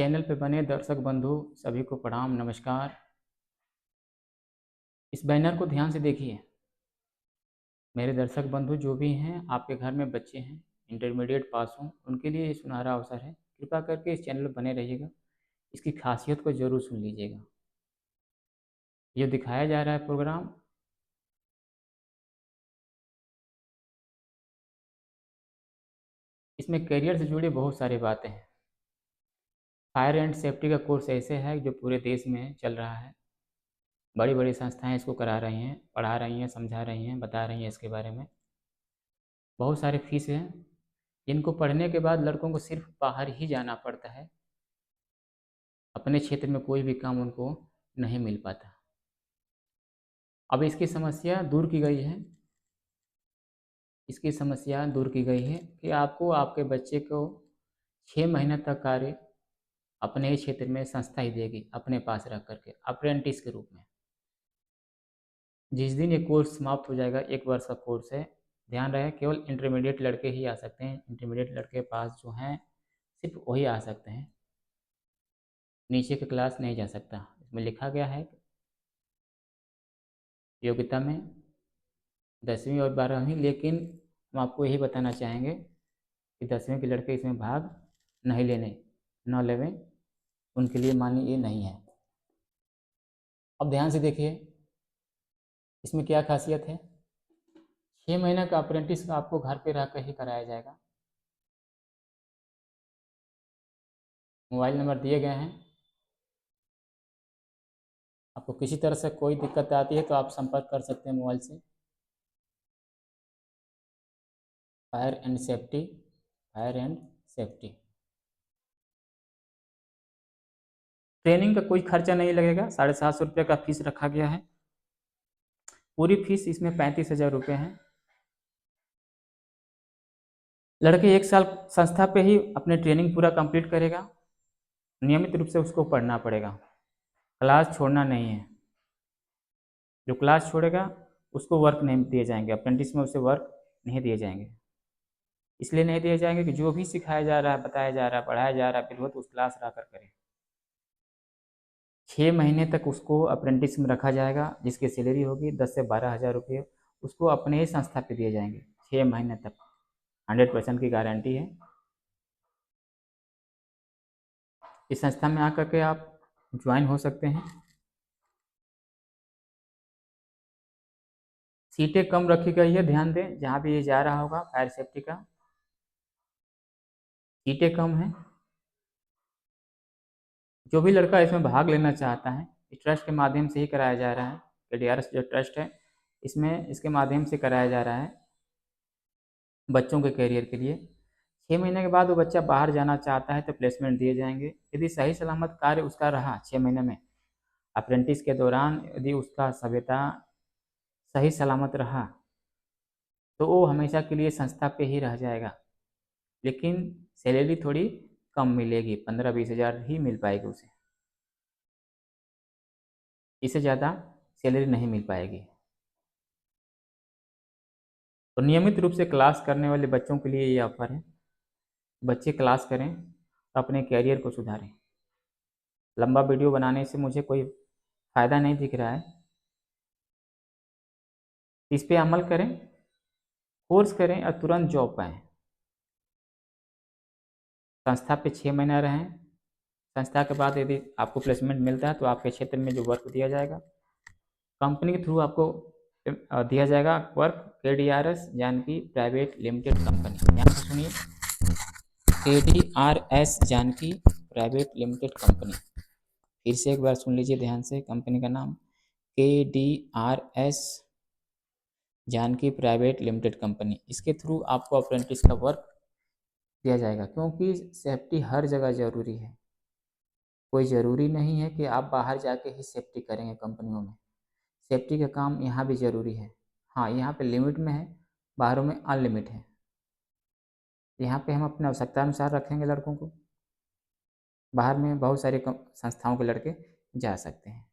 Channel पे बने दर्शक बंधु सभी को प्रणाम नमस्कार। इस बैनर को ध्यान से देखिए। मेरे दर्शक बंधु जो भी हैं, आपके घर में बच्चे हैं, इंटरमीडिएट पास हों, उनके लिए ये सुनहरा अवसर है। कृपा करके इस चैनल पर बने रहिएगा। इसकी खासियत को ज़रूर सुन लीजिएगा। ये दिखाया जा रहा है प्रोग्राम, इसमें करियर से जुड़ी बहुत सारी बातें हैं। फायर एंड सेफ्टी का कोर्स ऐसे है जो पूरे देश में चल रहा है। बड़ी बड़ी संस्थाएं इसको करा रही हैं, पढ़ा रही हैं, समझा रही हैं, बता रही हैं इसके बारे में। बहुत सारे फीस हैं। इनको पढ़ने के बाद लड़कों को सिर्फ बाहर ही जाना पड़ता है। अपने क्षेत्र में कोई भी काम उनको नहीं मिल पाता। अब इसकी समस्या दूर की गई है। इसकी समस्या दूर की गई है कि आपको आपके बच्चे को 6 महीने तक कार्य अपने ही क्षेत्र में संस्था ही देगी, अपने पास रख करके अप्रेंटिस के रूप में। जिस दिन ये कोर्स समाप्त हो जाएगा, 1 वर्ष का कोर्स है, ध्यान रहे केवल इंटरमीडिएट लड़के ही आ सकते हैं। इंटरमीडिएट लड़के पास जो हैं सिर्फ वही आ सकते हैं, नीचे के क्लास नहीं जा सकता। इसमें लिखा गया है योग्यता में 10वीं और 12वीं, लेकिन हम आपको यही बताना चाहेंगे कि 10वीं के लड़के इसमें भाग नहीं लेने, न लेवें, उनके लिए मान्य ये नहीं है। अब ध्यान से देखिए इसमें क्या खासियत है। 6 महीने का अप्रेंटिस आपको घर पे रह कर ही कराया जाएगा। मोबाइल नंबर दिए गए हैं। आपको किसी तरह से कोई दिक्कत आती है तो आप संपर्क कर सकते हैं मोबाइल से। Fire and safety, fire and safety. Training का कोई खर्चा नहीं लगेगा। 750 रुपये का फीस रखा गया है। पूरी फीस इसमें 35,000 रुपये है। लड़के 1 साल संस्था पे ही अपने ट्रेनिंग पूरा कंप्लीट करेगा। नियमित रूप से उसको पढ़ना पड़ेगा, क्लास छोड़ना नहीं है। जो क्लास छोड़ेगा उसको वर्क नहीं दिए जाएंगे, अप्रेंटिस में उसे वर्क नहीं दिए जाएंगे। इसलिए नहीं दिए जाएंगे कि जो भी सिखाया जा रहा है, बताया जा रहा है, पढ़ाया जा रहा है, फिर वो तो उस क्लास रह कर करें। 6 महीने तक उसको अप्रेंटिस में रखा जाएगा, जिसकी सैलरी होगी 10 से 12,000 रुपये। उसको अपने ही संस्था पे दिए जाएंगे 6 महीने तक। 100% की गारंटी है। इस संस्था में आकर के आप ज्वाइन हो सकते हैं। सीटें कम रखी गई है, ध्यान दें। जहाँ भी ये जा रहा होगा फायर सेफ्टी का, सीटें कम हैं। जो भी लड़का इसमें भाग लेना चाहता है, इस ट्रस्ट के माध्यम से ही कराया जा रहा है। KDRS जो ट्रस्ट है, इसमें इसके माध्यम से कराया जा रहा है बच्चों के करियर के लिए। 6 महीने के बाद वो बच्चा बाहर जाना चाहता है तो प्लेसमेंट दिए जाएंगे। यदि सही सलामत कार्य उसका रहा 6 महीने में, अप्रेंटिस के दौरान यदि उसका सभ्यता सही सलामत रहा, तो वो हमेशा के लिए संस्था पे ही रह जाएगा। लेकिन सैलरी थोड़ी कम मिलेगी, 15-20 हज़ार ही मिल पाएगी उसे, इससे ज़्यादा सैलरी नहीं मिल पाएगी। तो नियमित रूप से क्लास करने वाले बच्चों के लिए ये ऑफर है। बच्चे क्लास करें, अपने कैरियर को सुधारें। लंबा वीडियो बनाने से मुझे कोई फ़ायदा नहीं दिख रहा है। इस पे अमल करें, कोर्स करें और तुरंत जॉब पाएँ। संस्था पे 6 महीना रहें। संस्था के बाद यदि आपको प्लेसमेंट मिलता है तो आपके क्षेत्र में जो वर्क दिया जाएगा, कंपनी के थ्रू आपको दिया जाएगा work. KDRS Janki private limited company, यहाँ पर सुनिए, KDRS Janki private limited company. फिर से एक बार सुन लीजिए ध्यान से, कंपनी का नाम KDRS Janki private limited company. इसके थ्रू आपको अप्रेंटिस का वर्क दिया जाएगा, क्योंकि सेफ्टी हर जगह ज़रूरी है। कोई ज़रूरी नहीं है कि आप बाहर जाके ही सेफ्टी करेंगे कंपनियों में। सेफ्टी का काम यहाँ भी ज़रूरी है। हाँ, यहाँ पे लिमिट में है, बाहरों में अनलिमिट है। यहाँ पे हम अपने आवश्यकता अनुसार रखेंगे लड़कों को। बाहर में बहुत सारे संस्थाओं के लड़के जा सकते हैं।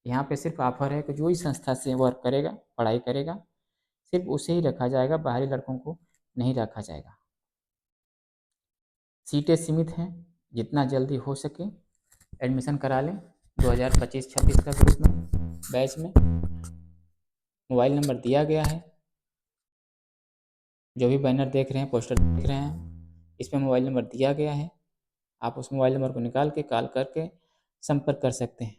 यहाँ पे सिर्फ ऑफर है कि जो इस संस्था से वर्क करेगा, पढ़ाई करेगा, सिर्फ उसे ही रखा जाएगा, बाहरी लड़कों को नहीं रखा जाएगा। सीटें सीमित हैं। जितना जल्दी हो सके एडमिशन करा लें 2025-26 का ग्रुप में, बैच में। मोबाइल नंबर दिया गया है, जो भी बैनर देख रहे हैं, पोस्टर देख रहे हैं, इसमें मोबाइल नंबर दिया गया है। आप उस मोबाइल नंबर को निकाल के कॉल करके संपर्क कर सकते हैं।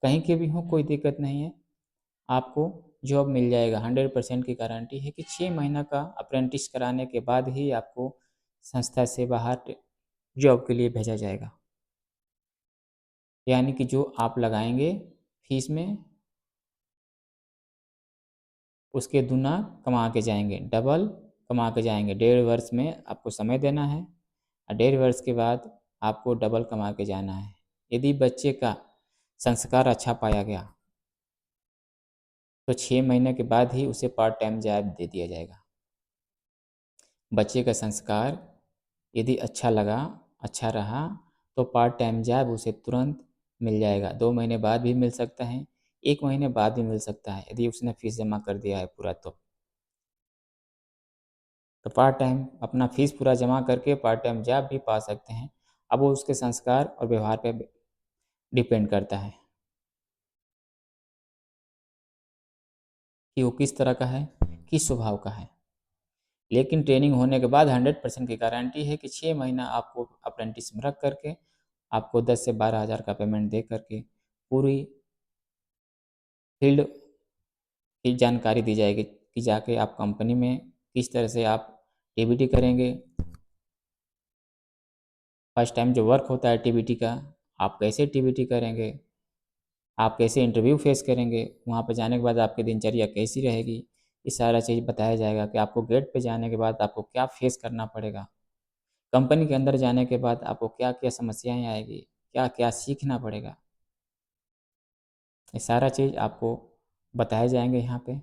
कहीं के भी हों, कोई दिक्कत नहीं है, आपको जॉब मिल जाएगा। 100% की गारंटी है कि 6 महीना का अप्रेंटिस कराने के बाद ही आपको संस्था से बाहर जॉब के लिए भेजा जाएगा। यानी कि जो आप लगाएंगे फीस में, उसके दुना कमा के जाएंगे, डबल कमा के जाएंगे। 1.5 वर्ष में आपको समय देना है और 1.5 वर्ष के बाद आपको डबल कमा के जाना है। यदि बच्चे का संस्कार अच्छा पाया गया तो 6 महीने के बाद ही उसे पार्ट टाइम जॉब दे दिया जाएगा। बच्चे का संस्कार यदि अच्छा लगा, अच्छा रहा, तो पार्ट टाइम जॉब उसे तुरंत मिल जाएगा। 2 महीने बाद भी मिल सकता है, 1 महीने बाद भी मिल सकता है, यदि उसने फीस जमा कर दिया है पूरा तो पार्ट टाइम अपना फीस पूरा जमा करके पार्ट टाइम जॉब भी पा सकते हैं। अब वो उसके संस्कार और व्यवहार पे डिपेंड करता है कि वो किस तरह का है, किस स्वभाव का है। लेकिन ट्रेनिंग होने के बाद 100% की गारंटी है कि 6 महीना आपको अप्रेंटिस में रख करके आपको 10 से 12 हज़ार का पेमेंट दे करके पूरी फील्ड की जानकारी दी जाएगी कि जाके आप कंपनी में किस तरह से आप टीबीटी करेंगे। फर्स्ट टाइम जो वर्क होता है टीबीटी का, आप कैसे टीबीटी करेंगे, आप कैसे इंटरव्यू फेस करेंगे, वहाँ पर जाने के बाद आपकी दिनचर्या कैसी रहेगी, ये सारा चीज़ बताया जाएगा कि आपको गेट पे जाने के बाद आपको क्या फेस करना पड़ेगा, कंपनी के अंदर जाने के बाद आपको क्या क्या समस्याएं आएगी, क्या क्या सीखना पड़ेगा। ये सारा चीज़ आपको बताए जाएंगे यहाँ पे।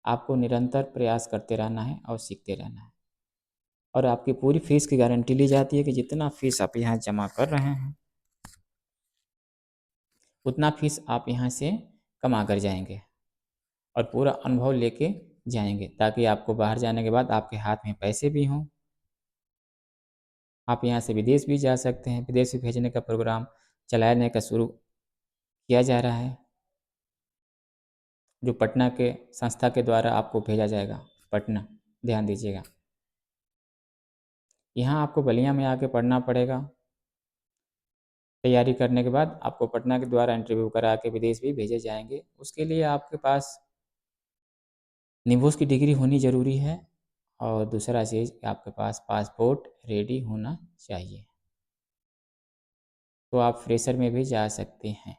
आपको निरंतर प्रयास करते रहना है और सीखते रहना है। और आपकी पूरी फीस की गारंटी ली जाती है कि जितना फीस आप यहाँ जमा कर रहे हैं उतना फीस आप यहाँ से कमा कर जाएंगे और पूरा अनुभव लेके जाएंगे, ताकि आपको बाहर जाने के बाद आपके हाथ में पैसे भी हों। आप यहाँ से विदेश भी जा सकते हैं। विदेश भी भेजने का प्रोग्राम चलाने का शुरू किया जा रहा है, जो पटना के संस्था के द्वारा आपको भेजा जाएगा। पटना, ध्यान दीजिएगा, यहाँ आपको बलिया में आके पढ़ना पड़ेगा। तैयारी करने के बाद आपको पटना के द्वारा इंटरव्यू करा के विदेश भी भेजे जाएंगे। उसके लिए आपके पास निवोस की डिग्री होनी ज़रूरी है और दूसरा चीज़ आपके पास पासपोर्ट रेडी होना चाहिए, तो आप फ्रेशर में भी जा सकते हैं।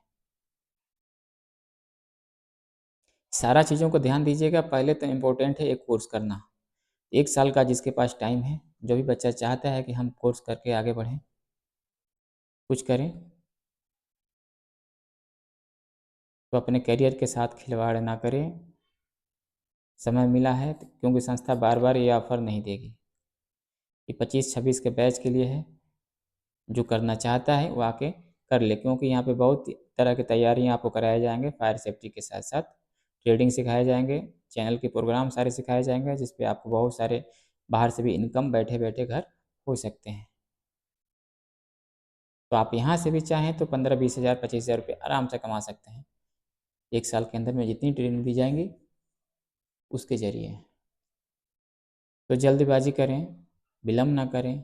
सारा चीज़ों को ध्यान दीजिएगा। पहले तो इम्पोर्टेंट है एक कोर्स करना। 1 साल का जिसके पास टाइम है, जो भी बच्चा चाहता है कि हम कोर्स करके आगे बढ़ें, कुछ करें, तो अपने करियर के साथ खिलवाड़ ना करें। समय मिला है क्योंकि संस्था बार बार ये ऑफ़र नहीं देगी। ये 25-26 के बैच के लिए है। जो करना चाहता है वो आके कर ले, क्योंकि यहाँ पे बहुत तरह की तैयारियाँ आपको कराए जाएंगे। फायर सेफ्टी के साथ साथ ट्रेडिंग सिखाए जाएंगे, चैनल के प्रोग्राम सारे सिखाए जाएंगे, जिस पे आपको बहुत सारे बाहर से भी इनकम बैठे बैठे घर हो सकते हैं। तो आप यहाँ से भी चाहें तो 15-20 हज़ार 25 हज़ार रुपये आराम से कमा सकते हैं 1 साल के अंदर में, जितनी ट्रेनिंग दी जाएंगी उसके ज़रिए। तो जल्दबाजी करें, विलम्ब ना करें।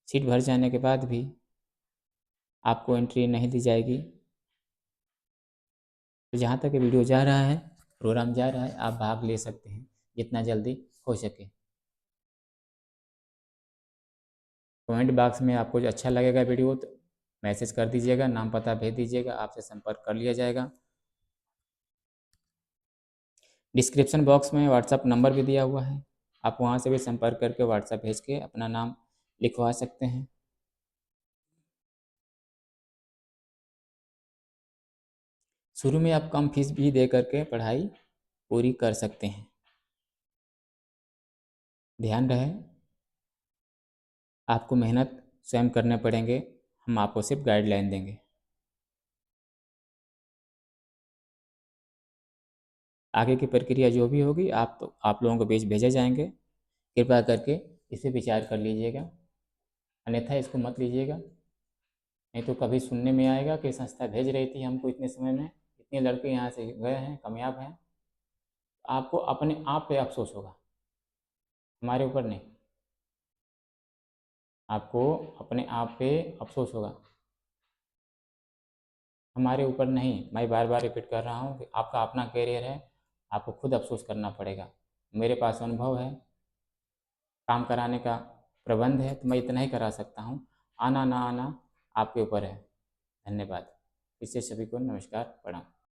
सीट भर जाने के बाद भी आपको एंट्री नहीं दी जाएगी। तो जहाँ तक वीडियो जा रहा है, प्रोग्राम जा रहा है, आप भाग ले सकते हैं जितना जल्दी हो सके। कमेंट बॉक्स में आपको जो अच्छा लगेगा वीडियो तो मैसेज कर दीजिएगा, नाम पता भेज दीजिएगा, आपसे संपर्क कर लिया जाएगा। डिस्क्रिप्शन बॉक्स में व्हाट्सअप नंबर भी दिया हुआ है, आप वहाँ से भी संपर्क करके व्हाट्सअप भेज के अपना नाम लिखवा सकते हैं। शुरू में आप कम फीस भी दे करके पढ़ाई पूरी कर सकते हैं। ध्यान रहे, आपको मेहनत स्वयं करने पड़ेंगे, हम आपको सिर्फ गाइडलाइन देंगे। आगे की प्रक्रिया जो भी होगी आप लोगों के बीच भेजे जाएंगे। कृपया करके इसे विचार कर लीजिएगा। अन्यथा इसको मत लीजिएगा, नहीं तो कभी सुनने में आएगा कि संस्था भेज रही थी हमको इतने समय में, इतने लड़के यहाँ से गए हैं, कामयाब हैं। आपको अपने आप पे अफसोस होगा, हमारे ऊपर नहीं। आपको अपने आप पे अफसोस होगा, हमारे ऊपर नहीं। मैं बार बार रिपीट कर रहा हूँ कि आपका अपना कैरियर है, आपको खुद अफसोस करना पड़ेगा। मेरे पास अनुभव है, काम कराने का प्रबंध है, तो मैं इतना ही करा सकता हूँ। आना ना आना आपके ऊपर है। धन्यवाद। इससे सभी को नमस्कार, प्रणाम।